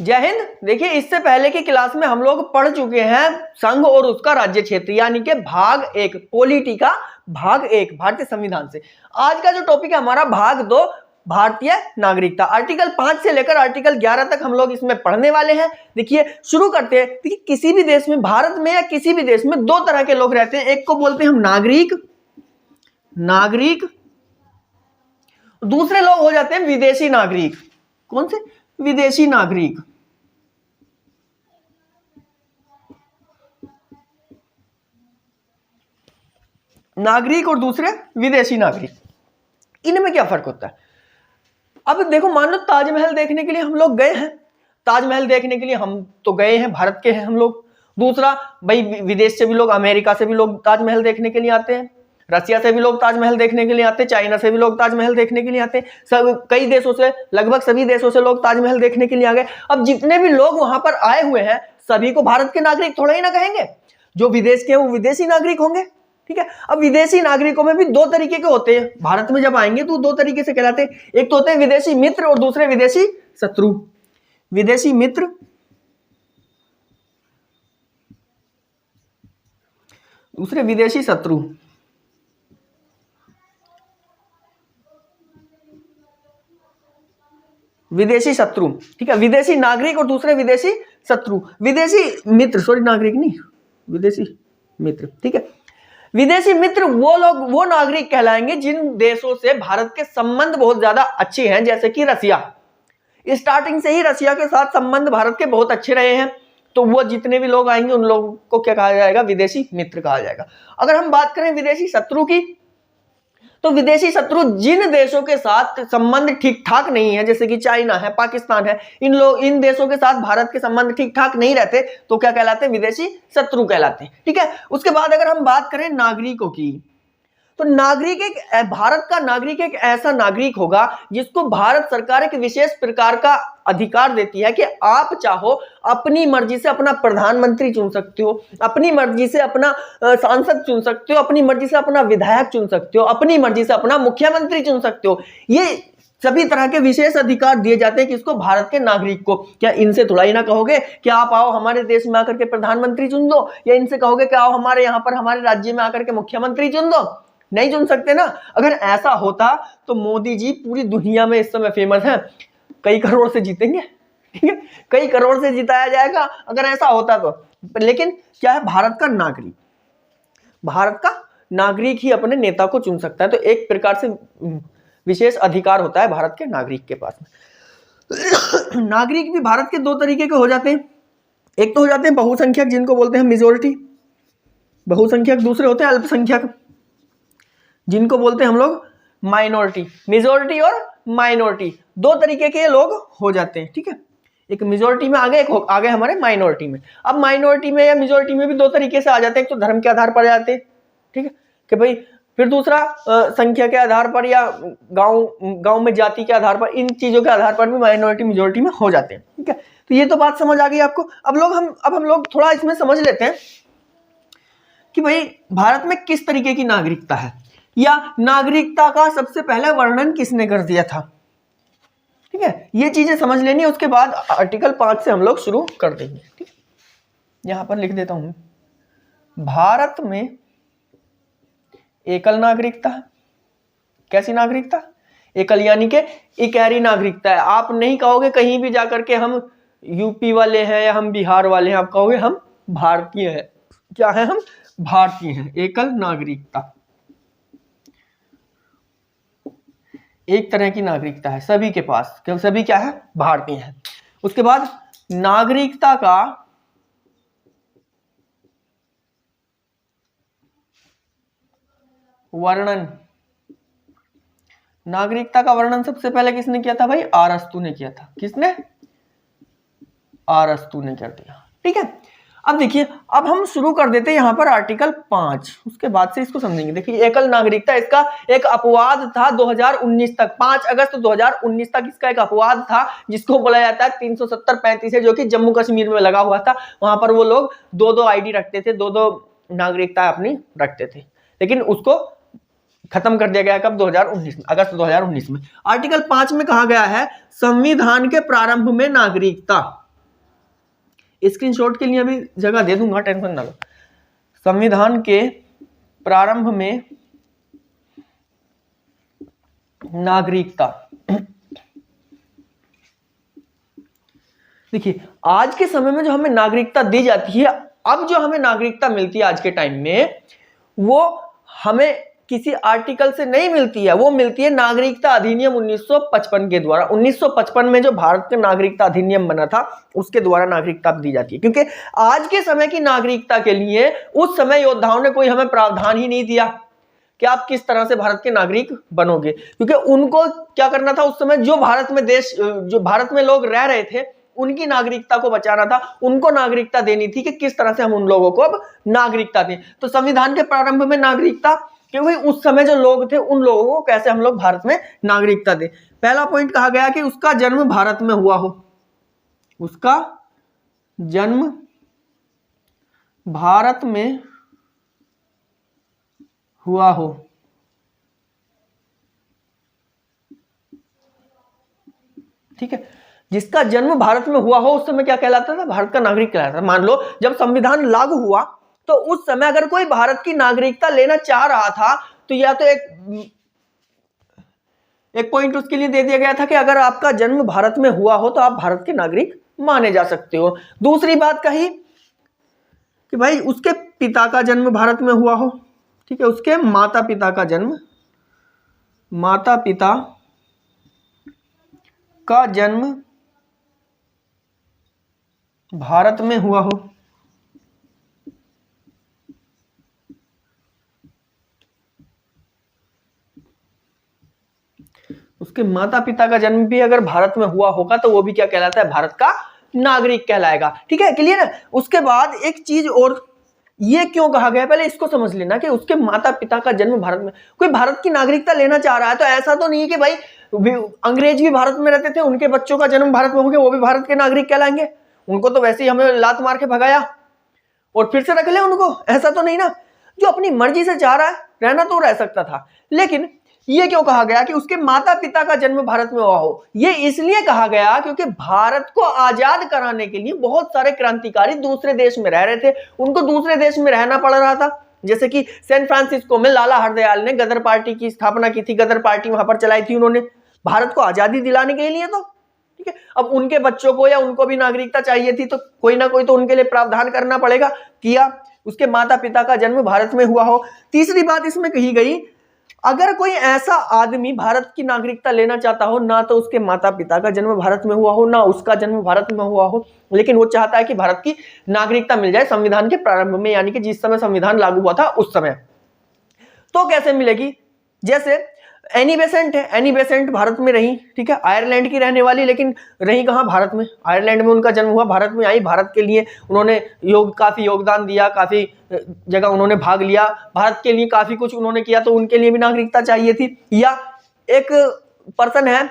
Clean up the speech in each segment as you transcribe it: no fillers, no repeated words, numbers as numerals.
जय हिंद। देखिए, इससे पहले की क्लास में हम लोग पढ़ चुके हैं संघ और उसका राज्य क्षेत्र, यानी कि भाग 1 पॉलिटी का भाग 1 भारतीय संविधान से। आज का जो टॉपिक है हमारा भाग 2 भारतीय नागरिकता। आर्टिकल 5 से लेकर आर्टिकल 11 तक हम लोग इसमें पढ़ने वाले हैं। देखिए, शुरू करते हैं। देखिए, किसी भी देश में, भारत में या किसी भी देश में दो तरह के लोग रहते हैं। एक को बोलते हैं हम नागरिक, दूसरे लोग हो जाते हैं विदेशी नागरिक। कौन से? विदेशी नागरिक। नागरिक और दूसरे विदेशी नागरिक, इनमें क्या फर्क होता है? अब देखो, मान लो ताजमहल देखने के लिए हम लोग गए हैं। ताजमहल देखने के लिए हम तो गए हैं, भारत के हैं हम लोग। दूसरा, भाई विदेश से भी लोग, अमेरिका से भी लोग ताजमहल देखने के लिए आते हैं, रसिया से भी लोग ताजमहल देखने के लिए आते हैं, चाइना से भी लोग ताजमहल देखने के लिए आते हैं। सब कई देशों से, लगभग सभी देशों से लोग ताजमहल देखने के लिए आ गए। अब जितने भी लोग वहां पर आए हुए हैं, सभी को भारत के नागरिक थोड़ा ही ना कहेंगे। जो विदेश के हैं वो विदेशी नागरिक होंगे, ठीक है। अब विदेशी नागरिकों में भी दो तरीके के होते हैं। भारत में जब आएंगे तो दो तरीके से कहलाते हैं। एक तो होते हैं विदेशी मित्र और दूसरे विदेशी शत्रु। विदेशी मित्र, दूसरे विदेशी शत्रु। विदेशी शत्रु, ठीक है। विदेशी नागरिक और दूसरे विदेशी शत्रु। विदेशी मित्र, सॉरी नागरिक नहीं, विदेशी मित्र, ठीक है। विदेशी मित्र वो लोग, वो नागरिक कहलाएंगे जिन देशों से भारत के संबंध बहुत ज्यादा अच्छे हैं, जैसे कि रसिया। स्टार्टिंग से ही रसिया के साथ संबंध भारत के बहुत अच्छे रहे हैं, तो वो जितने भी लोग आएंगे उन लोगों को क्या कहा जाएगा? विदेशी मित्र कहा जाएगा। अगर हम बात करें विदेशी शत्रु की, तो विदेशी शत्रु जिन देशों के साथ संबंध ठीक ठाक नहीं है, जैसे कि चाइना है, पाकिस्तान है, इन देशों के साथ भारत के संबंध ठीक ठाक नहीं रहते, तो क्या कहलाते हैं? विदेशी शत्रु कहलाते हैं, ठीक है। उसके बाद अगर हम बात करें नागरिकों की, तो नागरिक भारत का नागरिक एक ऐसा नागरिक होगा जिसको भारत सरकार एक विशेष प्रकार का अधिकार देती है कि आप चाहो अपनी मर्जी से अपना प्रधानमंत्री चुन सकते हो, अपनी मर्जी से अपना सांसद चुन सकते हो, अपनी मर्जी से अपना विधायक चुन सकते हो, अपनी मर्जी से अपना मुख्यमंत्री चुन सकते हो। ये सभी तरह के विशेष अधिकार दिए जाते हैं किसको? भारत के नागरिक को। क्या इनसे थोड़ा ही ना कहोगे कि आप आओ हमारे देश में आकर के प्रधानमंत्री चुन दो, या इनसे कहोगे कि आओ हमारे यहाँ पर, हमारे राज्य में आकर के मुख्यमंत्री चुन दो? नहीं चुन सकते ना। अगर ऐसा होता तो मोदी जी पूरी दुनिया में इस समय फेमस हैं, कई करोड़ से जीतेंगे, ठीक है, कई करोड़ से जिताया जाएगा अगर ऐसा होता तो। लेकिन क्या है? भारत का नागरिक ही अपने नेता को चुन सकता है। तो एक प्रकार से विशेष अधिकार होता है भारत के नागरिक के पास में। नागरिक भी भारत के दो तरीके के हो जाते हैं। एक तो हो जाते हैं बहुसंख्यक, जिनको बोलते हैं मेजोरिटी, बहुसंख्यक। दूसरे होते हैं अल्पसंख्यक, जिनको बोलते हैं हम लोग माइनॉरिटी। मेजोरिटी और माइनॉरिटी दो तरीके के लोग हो जाते हैं, ठीक है। एक मेजोरिटी में आगे, एक आगे हमारे माइनॉरिटी में। अब माइनॉरिटी में या मेजोरिटी में भी दो तरीके से आ जाते हैं। एक तो धर्म के आधार पर जाते हैं, ठीक है, कि भाई, फिर दूसरा संख्या के आधार पर या गांव में जाति के आधार पर, इन चीजों के आधार पर भी माइनॉरिटी मेजोरिटी में हो जाते हैं, ठीक है। तो ये तो बात समझ आ गई आपको। अब हम लोग थोड़ा इसमें समझ लेते हैं कि भाई भारत में किस तरीके की नागरिकता है, या नागरिकता का सबसे पहले वर्णन किसने कर दिया था, ठीक है। ये चीजें समझ लेनी है। उसके बाद आर्टिकल 5 से हम लोग शुरू कर देंगे, ठीक है। यहां पर लिख देता हूं, भारत में एकल नागरिकता है। कैसी नागरिकता? एकल, यानी कि इकहरी नागरिकता है। आप नहीं कहोगे कहीं भी जाकर के हम यूपी वाले हैं या हम बिहार वाले हैं, आप कहोगे हम भारतीय हैं। क्या है? हम भारतीय हैं। एकल नागरिकता एक तरह की नागरिकता है सभी के पास, क्योंकि सभी क्या है? भारतीय हैं। उसके बाद नागरिकता का वर्णन, नागरिकता का वर्णन सबसे पहले किसने किया था भाई? अरस्तू ने किया था। किसने? अरस्तू ने कर दिया, ठीक है। अब देखिए, अब हम शुरू कर देते हैं यहां पर आर्टिकल 5, उसके बाद से इसको समझेंगे। देखिए, एकल नागरिकता, इसका एक अपवाद था 2019 तक, 5 अगस्त 2019 तक इसका एक अपवाद था, जिसको बोला जाता है 370-35 है, जो कि जम्मू कश्मीर में लगा हुआ था। वहां पर वो लोग दो आईडी रखते थे, दो नागरिकता अपनी रखते थे, लेकिन उसको खत्म कर दिया गया कब? 2019 में, अगस्त 2019 में। आर्टिकल 5 में कहा गया है, संविधान के प्रारंभ में नागरिकता, स्क्रीनशॉट के लिए अभी जगह दे दूंगा, टेंशन ना लो। संविधान के प्रारंभ में नागरिकता। देखिए आज के समय में जो हमें नागरिकता दी जाती है, अब जो हमें नागरिकता मिलती है आज के टाइम में, वो हमें किसी आर्टिकल से नहीं मिलती है, वो मिलती है नागरिकता अधिनियम 1955 के द्वारा। 1955 में जो भारत का नागरिकता अधिनियम बना था उसके द्वारा नागरिकता दी जाती है। क्योंकि आज के समय की नागरिकता के लिए उस समय योद्धाओं ने कोई हमें प्रावधान ही नहीं दिया कि आप किस तरह से भारत के नागरिक बनोगे, क्योंकि उनको क्या करना था उस समय, जो भारत में लोग रह रहे थे उनकी नागरिकता को बचाना था, उनको नागरिकता देनी थी कि किस तरह से हम उन लोगों को अब नागरिकता दें। तो संविधान के प्रारंभ में नागरिकता, क्योंकि उस समय जो लोग थे उन लोगों को कैसे हम लोग भारत में नागरिकता दें। पहला पॉइंट कहा गया कि उसका जन्म भारत में हुआ हो, उसका जन्म भारत में हुआ हो। ठीक है, जिसका जन्म भारत में हुआ हो उस समय क्या कहलाता था, भारत का नागरिक कहलाता था। मान लो जब संविधान लागू हुआ तो उस समय अगर कोई भारत की नागरिकता लेना चाह रहा था तो या तो एक पॉइंट उसके लिए दे दिया गया था कि अगर आपका जन्म भारत में हुआ हो तो आप भारत के नागरिक माने जा सकते हो। दूसरी बात कही कि भाई उसके पिता का जन्म भारत में हुआ हो, ठीक है, उसके माता पिता का जन्म, माता पिता का जन्म भारत में हुआ हो। उसके माता पिता का जन्म भी अगर भारत में हुआ होगा तो वो भी क्या कहलाता है, भारत का नागरिक कहलाएगा। ठीक है, क्लियर है। उसके बाद एक चीज और, ये क्यों कहा गया पहले इसको समझ लेना कि उसके माता पिता का जन्म भारत में। कोई भारत की नागरिकता लेना चाह रहा है तो ऐसा तो नहीं है कि भाई अंग्रेज भी भारत में रहते थे, उनके बच्चों का जन्म भारत में हो गया, वो भी भारत के नागरिक कहलाएंगे। उनको तो वैसे ही हमें लात मार के भगाया और फिर से रख ले उनको, ऐसा तो नहीं ना। जो अपनी मर्जी से चाह रहा है रहना तो रह सकता था, लेकिन ये क्यों कहा गया कि उसके माता पिता का जन्म भारत में हुआ हो? ये इसलिए कहा गया क्योंकि भारत को आजाद कराने के लिए बहुत सारे क्रांतिकारी दूसरे देश में रह रहे थे, उनको दूसरे देश में रहना पड़ रहा था। जैसे कि सैन फ्रांसिस्को में लाला हरदयाल ने गदर पार्टी की स्थापना की थी, गदर पार्टी वहां पर चलाई थी उन्होंने भारत को आजादी दिलाने के लिए। तो ठीक है, अब उनके बच्चों को या उनको भी नागरिकता चाहिए थी तो कोई ना कोई तो उनके लिए प्रावधान करना पड़ेगा, किया। उसके माता पिता का जन्म भारत में हुआ हो। तीसरी बात इसमें कही गई, अगर कोई ऐसा आदमी भारत की नागरिकता लेना चाहता हो, ना तो उसके माता पिता का जन्म भारत में हुआ हो, ना उसका जन्म भारत में हुआ हो, लेकिन वो चाहता है कि भारत की नागरिकता मिल जाए संविधान के प्रारंभ में, यानी कि जिस समय संविधान लागू हुआ था उस समय, तो कैसे मिलेगी? जैसे एनी बेसेंट है, एनी बेसेंट भारत में रही, ठीक है, आयरलैंड की रहने वाली, लेकिन रही कहाँ, भारत में। आयरलैंड में उनका जन्म हुआ, भारत में आई, भारत के लिए उन्होंने काफी योगदान दिया, काफी जगह उन्होंने भाग लिया, भारत के लिए काफी कुछ उन्होंने किया, तो उनके लिए भी नागरिकता चाहिए थी। या एक पर्सन है,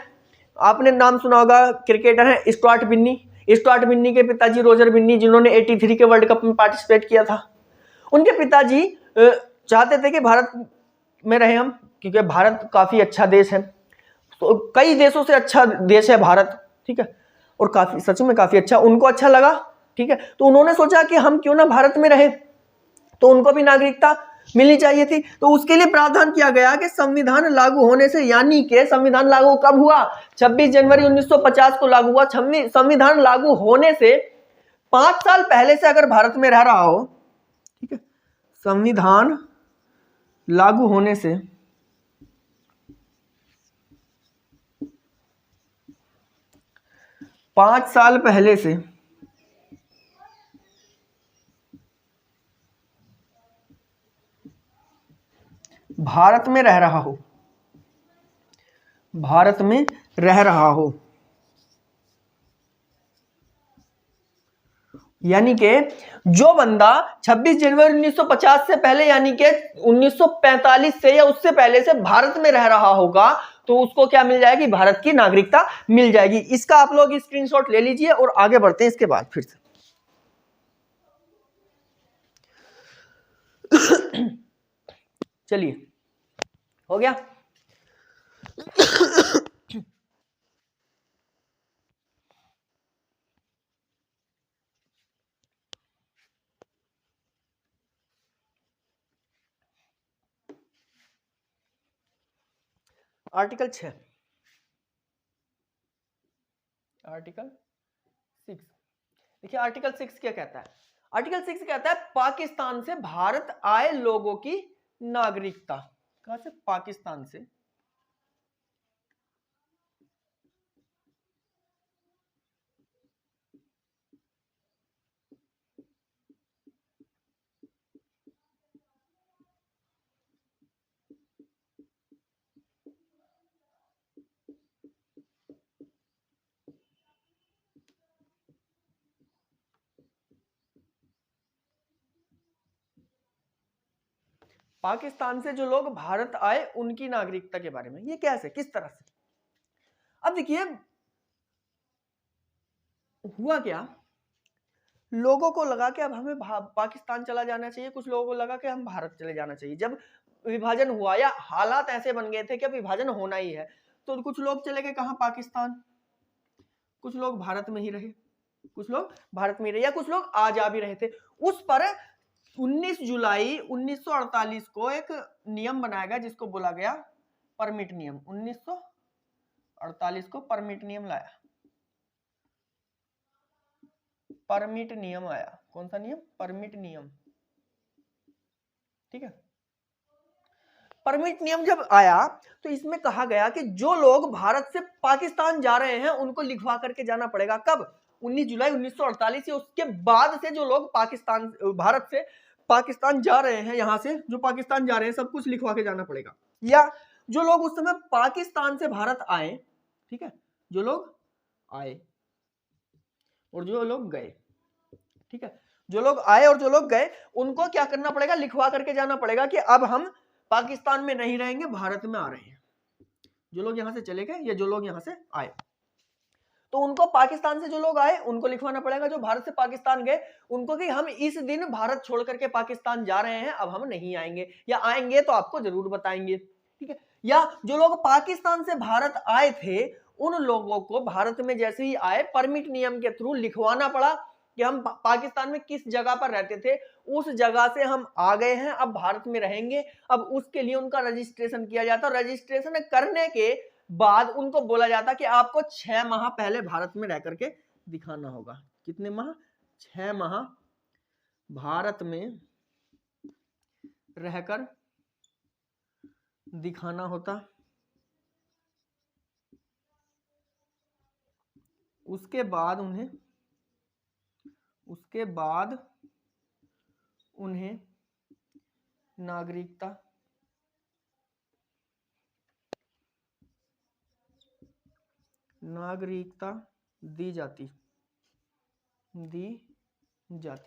आपने नाम सुना होगा, क्रिकेटर है स्टुअर्ट बिन्नी। स्टुअर्ट बिन्नी के पिताजी रॉजर बिन्नी, जिन्होंने 83 के वर्ल्ड कप में पार्टिसिपेट किया था, उनके पिताजी चाहते थे कि भारत में रहे हम, क्योंकि भारत काफी अच्छा देश है, तो कई देशों से अच्छा देश है भारत, ठीक है, और काफी सच में काफी अच्छा, उनको अच्छा लगा, ठीक है, तो उन्होंने सोचा कि हम क्यों ना भारत में रहे, तो उनको भी नागरिकता मिलनी चाहिए थी। तो उसके लिए प्रावधान किया गया कि संविधान लागू होने से, यानी कि संविधान लागू कब हुआ, 26 जनवरी 1950 को लागू हुआ। संविधान लागू होने से 5 साल पहले से अगर भारत में रह रहा हो, ठीक है, संविधान लागू होने से 5 साल पहले से भारत में रह रहा हो, भारत में रह रहा हो, यानी कि जो बंदा 26 जनवरी 1950 से पहले, यानी कि 1945 से या उससे पहले से भारत में रह रहा होगा, तो उसको क्या मिल जाएगी, भारत की नागरिकता मिल जाएगी। इसका आप लोग स्क्रीनशॉट ले लीजिए और आगे बढ़ते हैं इसके बाद फिर से। चलिए, हो गया। आर्टिकल 6, आर्टिकल 6 देखिए, आर्टिकल 6 क्या कहता है? आर्टिकल 6 कहता है पाकिस्तान से भारत आए लोगों की नागरिकता। कहां से? पाकिस्तान से। पाकिस्तान से जो लोग भारत आए उनकी नागरिकता के बारे में। ये कैसे, किस तरह से? अब देखिए हुआ क्या, लोगों को लगा कि अब हमें पाकिस्तान चला जाना चाहिए, कुछ लोगों को लगा कि हम भारत चले जाना चाहिए। जब विभाजन हुआ या हालात ऐसे बन गए थे कि अब विभाजन होना ही है, तो कुछ लोग चले गए कहां? पाकिस्तान। कुछ लोग भारत में ही रहे, कुछ लोग भारत में रहे, या कुछ लोग आ जा भी रहे थे। उस पर 19 जुलाई 1948 को एक नियम बनाया गया जिसको बोला गया परमिट नियम। 1948 को परमिट नियम लाया, परमिट नियम आया। कौन सा नियम? परमिट नियम। ठीक है, परमिट नियम जब आया तो इसमें कहा गया कि जो लोग भारत से पाकिस्तान जा रहे हैं उनको लिखवा करके जाना पड़ेगा। कब? 19 जुलाई 1948 या उसके बाद से जो लोग पाकिस्तान, भारत से पाकिस्तान जा रहे हैं, यहां से जो पाकिस्तान जा रहे हैं सब कुछ लिखवा के जाना पड़ेगा। या जो लोग उस समय पाकिस्तान से भारत आए, ठीक है, जो लोग आए और जो लोग गए, ठीक है, जो लोग आए और जो लोग गए उनको क्या करना पड़ेगा? लिखवा करके जाना पड़ेगा कि अब हम पाकिस्तान में नहीं रहेंगे, भारत में आ रहे हैं। जो लोग यहां से चले गए या जो लोग यहां से आए, तो उनको पाकिस्तान से जो लोग आए उनको लिखवाना पड़ेगा। जो भारत से पाकिस्तान गए उनको कि हम इस दिन भारत छोड़ करके पाकिस्तान जा रहे हैं, अब हम नहीं आएंगे, या आएंगे तो आपको जरूर बताएंगे। ठीक है, या जो लोग पाकिस्तान से भारत आए थे उन लोगों को भारत में जैसे ही आए परमिट नियम के थ्रू लिखवाना पड़ा कि हम पाकिस्तान में किस जगह पर रहते थे, उस जगह से हम आ गए हैं, अब भारत में रहेंगे। अब उसके लिए उनका रजिस्ट्रेशन किया जाता है। रजिस्ट्रेशन करने के बाद उनको बोला जाता कि आपको 6 माह पहले भारत में रह करके दिखाना होगा। कितने माह? 6 माह भारत में रहकर दिखाना होता। उसके बाद उन्हें नागरिकता दी जाती।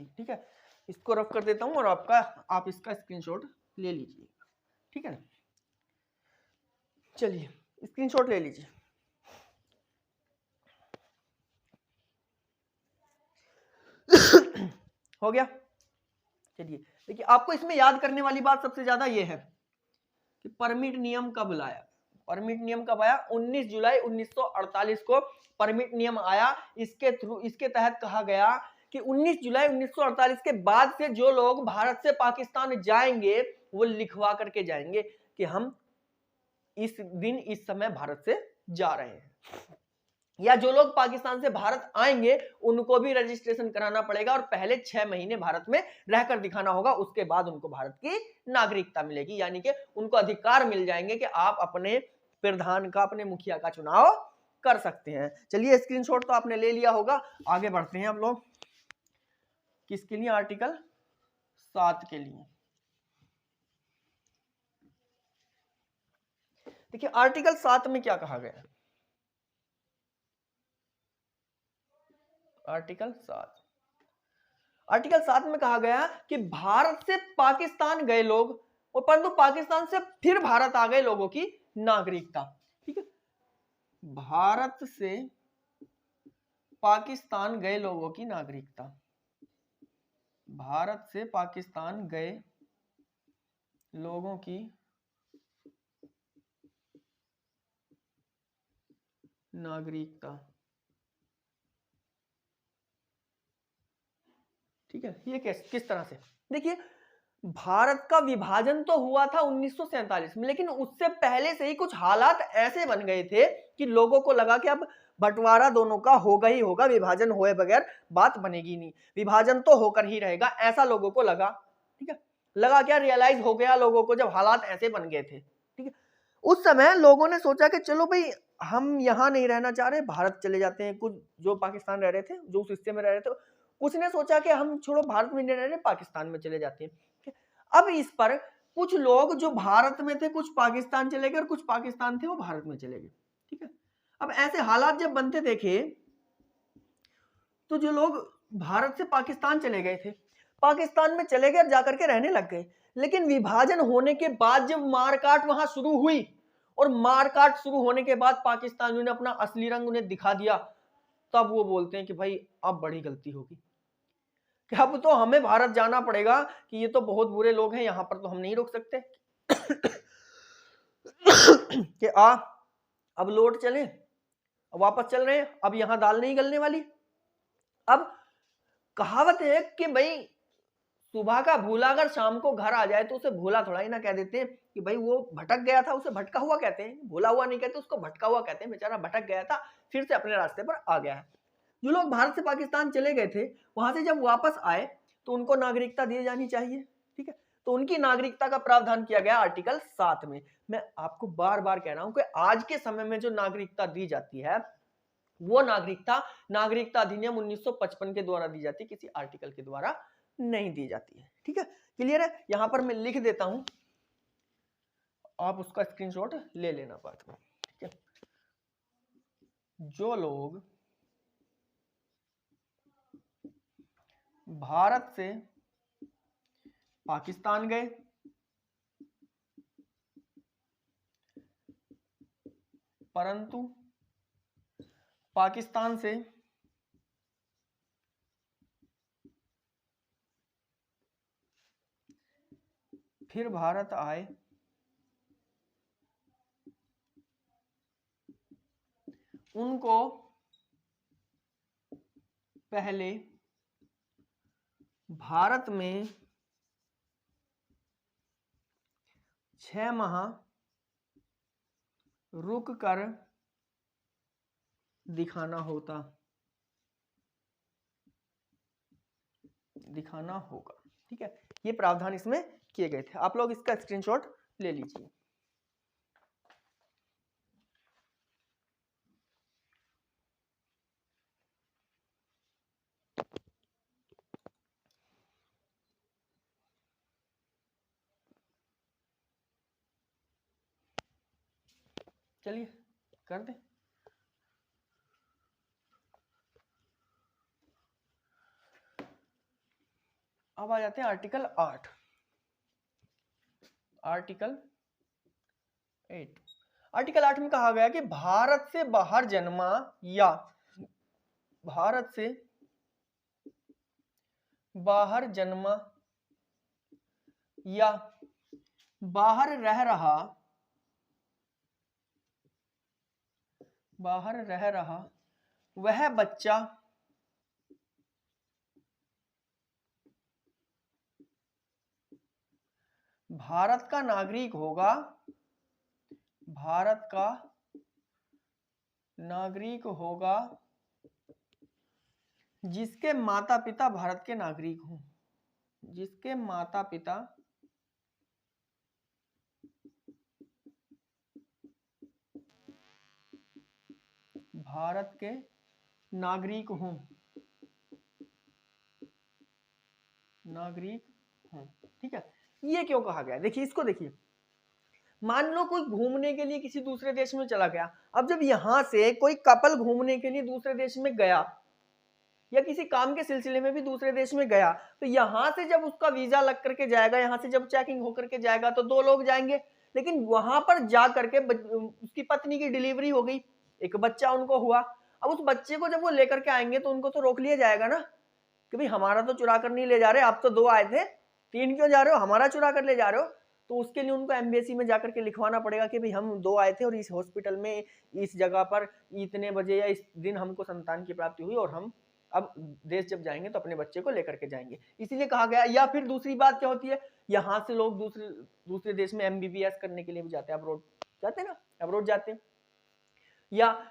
ठीक है, इसको रफ कर देता हूं और आप इसका स्क्रीनशॉट ले लीजिए। ठीक है, चलिए स्क्रीनशॉट ले लीजिए। हो गया। चलिए देखिए, आपको इसमें याद करने वाली बात सबसे ज्यादा ये है कि परमिट नियम कब लाया। परमिट नियम कब आया? 19 जुलाई 1948 को परमिट नियम आया। इसके तहत कहा गया कि 19 जुलाई 1948 के बाद से जो लोग भारत से पाकिस्तान जाएंगे वो लिखवा करके जाएंगे कि हम इस दिन इस समय भारत से जा रहे हैं। या जो लोग पाकिस्तान से भारत आएंगे उनको भी रजिस्ट्रेशन कराना पड़ेगा और पहले 6 महीने भारत में रहकर दिखाना होगा। उसके बाद उनको भारत की नागरिकता मिलेगी, यानी कि उनको अधिकार मिल जाएंगे कि आप अपने प्रधान का, अपने मुखिया का चुनाव कर सकते हैं। चलिए स्क्रीनशॉट तो आपने ले लिया होगा, आगे बढ़ते हैं हम लोग। किसके लिए? आर्टिकल 7 के लिए। देखिए आर्टिकल 7 में क्या कहा गया है? आर्टिकल 7 में कहा गया कि भारत से पाकिस्तान गए लोग और परंतु पाकिस्तान से फिर भारत आ गए लोगों की नागरिकता। ठीक है, भारत से पाकिस्तान गए लोगों की नागरिकता। भारत से पाकिस्तान गए लोगों की नागरिकता। ठीक है, ये किस तरह से? देखिए भारत का विभाजन तो हुआ था 1947 में, लेकिन उससे पहले से ही कुछ हालात ऐसे बन गए थे कि लोगों को लगा कि अब बंटवारा दोनों का होगा ही होगा, विभाजन हुए बगैर बात बनेगी नहीं, विभाजन तो होकर ही रहेगा, ऐसा लोगों को लगा। ठीक है, लगा क्या, रियलाइज हो गया लोगों को जब हालात ऐसे बन गए थे। ठीक है, उस समय लोगों ने सोचा कि चलो भाई हम यहाँ नहीं रहना चाह रहे, भारत चले जाते हैं। कुछ जो पाकिस्तान रह रहे थे, जो उस हिस्से में रह रहे थे, कुछ ने सोचा कि हम छोड़ो भारत में नहीं रह रहे, पाकिस्तान में चले जाते हैं। अब इस पर कुछ लोग जो भारत में थे कुछ पाकिस्तान चले गए, और कुछ पाकिस्तान थे वो भारत में चले गए। ठीक है, अब ऐसे हालात जब बनते देखे तो जो लोग भारत से पाकिस्तान चले गए थे, पाकिस्तान में चले गए, जाकर के रहने लग गए। लेकिन विभाजन होने के बाद जब मारकाट वहां शुरू हुई, और मारकाट शुरू होने के बाद पाकिस्तानियों ने अपना असली रंग उन्हें दिखा दिया, तब वो बोलते हैं कि भाई अब बड़ी गलती होगी, कि अब तो हमें भारत जाना पड़ेगा, कि ये तो बहुत बुरे लोग हैं, यहां पर तो हम नहीं रुक सकते। कि अब लौट चले, वापस चल रहे हैं, अब यहां दाल नहीं गलने वाली। अब कहावत है कि भाई सुबह का भूला अगर शाम को घर आ जाए तो उसे भूला थोड़ा ही ना कह देते हैं, कि भाई वो भटक गया था, उसे भटका हुआ कहते हैं, भूला हुआ नहीं कहते, उसको भटका हुआ कहते हैं। बेचारा भटक गया था, फिर से अपने रास्ते पर आ गया है। जो लोग भारत से पाकिस्तान चले गए थे, वहां से जब वापस आए तो उनको नागरिकता दी जानी चाहिए। ठीक है, तो उनकी नागरिकता का प्रावधान किया गया आर्टिकल 7 में। मैं आपको बार बार कह रहा हूं कि आज के समय में जो नागरिकता दी जाती है वो नागरिकता अधिनियम 1955 के द्वारा दी जाती है, किसी आर्टिकल के द्वारा नहीं दी जाती है। ठीक है, क्लियर है? यहां पर मैं लिख देता हूं, आप उसका स्क्रीनशॉट ले लेना बाद में। ठीक है, जो लोग भारत से पाकिस्तान गए, परंतु पाकिस्तान से फिर भारत आए, उनको पहले भारत में 6 माह रुक कर दिखाना होगा। ठीक है, ये प्रावधान इसमें किए गए थे। आप लोग इसका स्क्रीनशॉट ले लीजिए। चलिए कर दें। अब आ जाते हैं आर्टिकल 8। आर्टिकल 8 में कहा गया कि भारत से बाहर जन्मा या भारत से बाहर जन्मा या बाहर रह रहा वह बच्चा भारत का नागरिक होगा, भारत का नागरिक होगा जिसके माता पिता भारत के नागरिक हों, जिसके माता पिता भारत के नागरिक हों, ठीक है, ये क्यों कहा गया? देखिए इसको, देखिए मान लो कोई घूमने के लिए किसी दूसरे देश में चला गया। अब जब यहां से कोई कपल घूमने के लिए दूसरे देश में गया, या किसी काम के सिलसिले में भी दूसरे देश में गया, तो यहां से जब उसका वीजा लग करके जाएगा, यहां से जब चेकिंग होकर के जाएगा तो 2 लोग जाएंगे। लेकिन वहां पर जा करके उसकी पत्नी की डिलीवरी हो गई, एक बच्चा उनको हुआ। अब उस बच्चे को जब वो लेकर के आएंगे तो उनको तो रोक लिया जाएगा ना, कि भाई हमारा तो चुरा कर नहीं ले जा रहे, आप तो 2 आए थे, 3 क्यों जा रहे हो, हमारा चुरा कर ले जा रहे हो। तो उसके लिए उनको एम्बेसी में जाकर के लिखवाना पड़ेगा कि भाई हम 2 आए थे और इस हॉस्पिटल में इस जगह पर इतने बजे या इस दिन हमको संतान की प्राप्ति हुई, और हम अब देश जब जाएंगे तो अपने बच्चे को लेकर के जाएंगे, इसीलिए कहा गया। या फिर दूसरी बात क्या होती है यहाँ से लोग दूसरे दूसरे देश में MBBS करने के लिए भी जाते हैं, अब्रोड जाते हैं ना, अब्रोड जाते हैं, या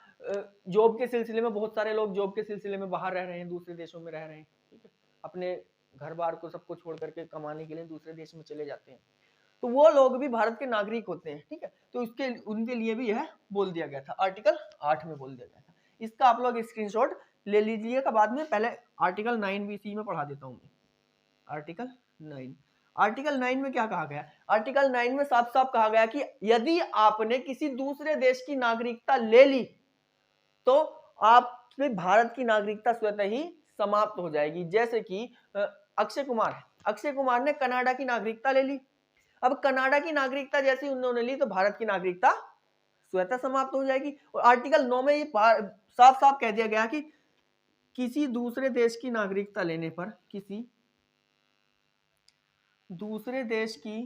जॉब के सिलसिले में बहुत सारे लोग जॉब के सिलसिले में बाहर रह रहे हैं, दूसरे देशों में रह रहे हैं, ठीक है, अपने घर बार को सबको छोड़ करके कमाने के लिए दूसरे देश में चले जाते हैं, तो वो लोग भी भारत के नागरिक होते हैं, ठीक है। तो इसके उनके लिए भी यह बोल दिया गया था, आर्टिकल 8 में बोल दिया गया था। इसका आप लोग स्क्रीनशॉट ले लीजिएगा बाद में, पहले आर्टिकल 9 भी इसी में पढ़ा देता हूं मैं। आर्टिकल 9, आर्टिकल 9 में क्या कहा गया? आर्टिकल 9 में साफ साफ कहा गया कि यदि आपने किसी दूसरे देश की नागरिकता ले ली तो आपकी भारत की नागरिकता स्वतः ही समाप्त हो जाएगी। जैसे कि अक्षय कुमार ने कनाडा की नागरिकता ले ली। अब कनाडा की नागरिकता जैसी उन्होंने ली तो भारत की नागरिकता स्वतः समाप्त हो जाएगी। और आर्टिकल 9 में ये साफ साफ कह दिया गया कि किसी दूसरे देश की नागरिकता लेने पर, किसी दूसरे देश की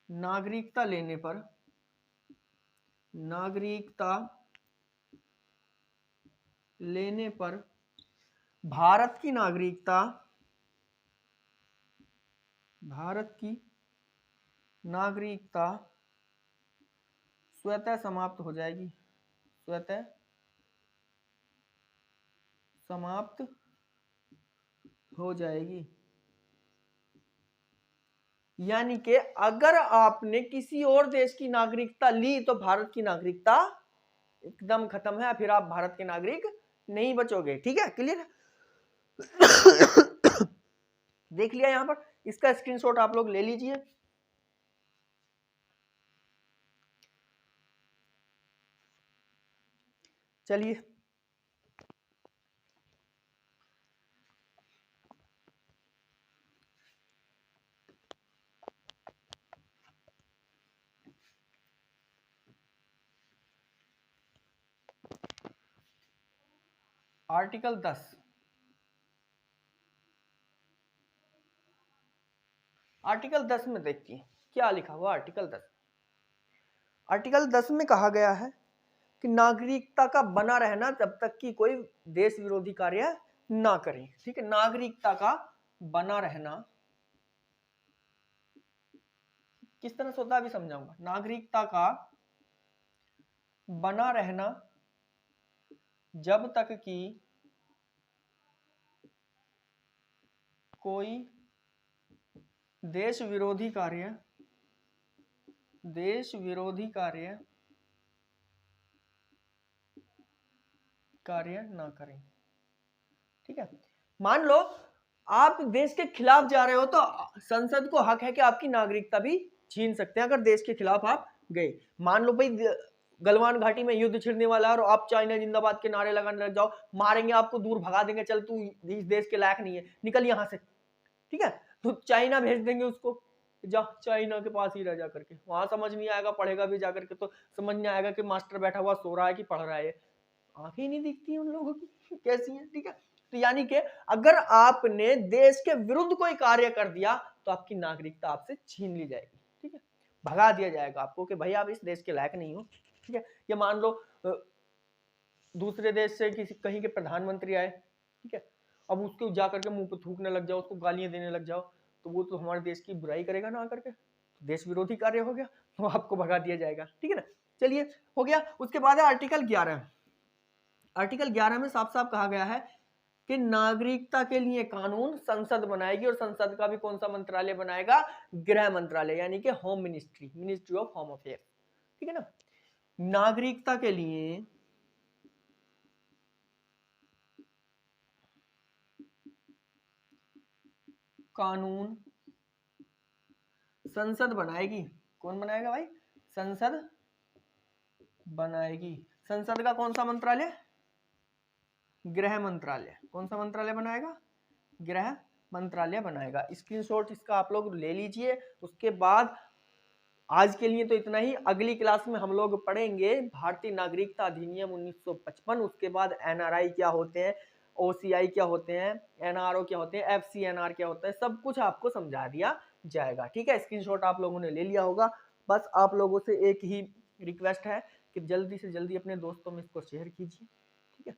नागरिकता लेने पर, भारत की नागरिकता स्वतः समाप्त हो जाएगी, स्वतः समाप्त हो जाएगी। यानी कि अगर आपने किसी और देश की नागरिकता ली तो भारत की नागरिकता एकदम खत्म है, फिर आप भारत के नागरिक नहीं बचोगे। ठीक है, क्लियर? देख लिया यहां पर, इसका स्क्रीनशॉट आप लोग ले लीजिए। चलिए आर्टिकल 10, आर्टिकल 10 में देखिए क्या लिखा हुआ। आर्टिकल 10 में कहा गया है कि नागरिकता का बना रहना जब तक कि कोई देश विरोधी कार्य ना करे। ठीक है, नागरिकता का बना रहना किस तरह से होता है अभी समझाऊंगा। नागरिकता का बना रहना जब तक कि कोई देश विरोधी कार्य ना करें। ठीक है, मान लो आप देश के खिलाफ जा रहे हो तो संसद को हक है कि आपकी नागरिकता भी छीन सकते हैं अगर देश के खिलाफ आप गए। मान लो भाई गलवान घाटी में युद्ध छिड़ने वाला है और आप चाइना जिंदाबाद के नारे लगाने लग जाओ, मारेंगे आपको, दूर भगा देंगे, चल तू इस देश के लायक नहीं है, निकल यहां से। ठीक है, तो चाइना भेज देंगे उसको, जा चाइना के पास ही रह जा करके, वहां समझ नहीं आएगा, पढ़ेगा भी जाकर के तो समझ नहीं आएगा कि मास्टर बैठा हुआ सो रहा है कि पढ़ रहा है, आंखें नहीं दिखती उन लोगों की कैसी है। ठीक है, तो यानी कि अगर आपने देश के विरुद्ध कोई कार्य कर दिया तो आपकी नागरिकता आपसे छीन ली जाएगी। ठीक है, भगा दिया जाएगा आपको कि भाई आप इस देश के लायक नहीं हो। ठीक है, या मान लो दूसरे देश से किसी कहीं के प्रधानमंत्री आए, ठीक है, अब उसको जाकर के मुंह पे थूकने लग जाओ, उसको गालियां देने लग जाओ, तो वो तो हमारे देश की बुराई करेगा ना आकर के, तो देश विरोधी कार्य हो गया, तो आपको भगा दिया जाएगा। ठीक है ना, चलिए हो गया। उसके बाद है आर्टिकल 11। आर्टिकल 11 में साफ साफ कहा गया है कि नागरिकता के लिए कानून संसद बनाएगी, और संसद का भी कौन सा मंत्रालय बनाएगा? गृह मंत्रालय, यानी कि home ministry, ministry of home affair. ठीक है ना, नागरिकता के लिए कानून संसद बनाएगी। कौन बनाएगा भाई? संसद बनाएगी। संसद का कौन सा मंत्रालय? गृह मंत्रालय। कौन सा मंत्रालय बनाएगा? गृह मंत्रालय बनाएगा। स्क्रीनशॉट इसका आप लोग ले लीजिए। उसके बाद आज के लिए तो इतना ही। अगली क्लास में हम लोग पढ़ेंगे भारतीय नागरिकता अधिनियम 1955। उसके बाद एनआरआई क्या होते हैं, ओसीआई क्या होते हैं, एनआरओ क्या होते हैं, एफसीएनआर क्या होता है, सब कुछ आपको समझा दिया जाएगा। ठीक है, स्क्रीनशॉट आप लोगों ने ले लिया होगा। बस आप लोगों से एक ही रिक्वेस्ट है कि जल्दी से जल्दी अपने दोस्तों में इसको शेयर कीजिए। ठीक है,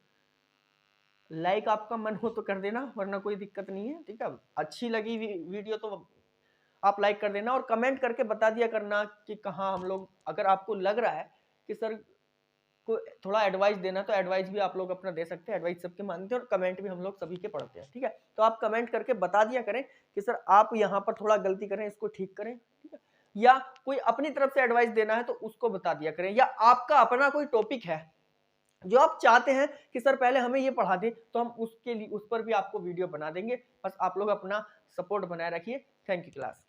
लाइक आपका मन हो तो कर देना, वरना कोई दिक्कत नहीं है, ठीक है। अच्छी लगी वीडियो तो आप लाइक कर देना, और कमेंट करके बता दिया करना कि कहाँ हम लोग, अगर आपको लग रहा है कि सर को थोड़ा एडवाइस देना, तो एडवाइस भी आप लोग अपना दे सकते हैं, एडवाइस सबके मानते हैं, और कमेंट भी हम लोग सभी के पढ़ते हैं, ठीक है। तो आप कमेंट करके बता दिया करें कि सर आप यहाँ पर थोड़ा गलती करें, इसको ठीक करें, ठीक है। या कोई अपनी तरफ से एडवाइस देना है तो उसको बता दिया करें, या आपका अपना कोई टॉपिक है जो आप चाहते हैं कि सर पहले हमें ये पढ़ा दें, तो हम उसके लिए उस पर भी आपको वीडियो बना देंगे। बस आप लोग अपना सपोर्ट बनाए रखिए। Thank you class.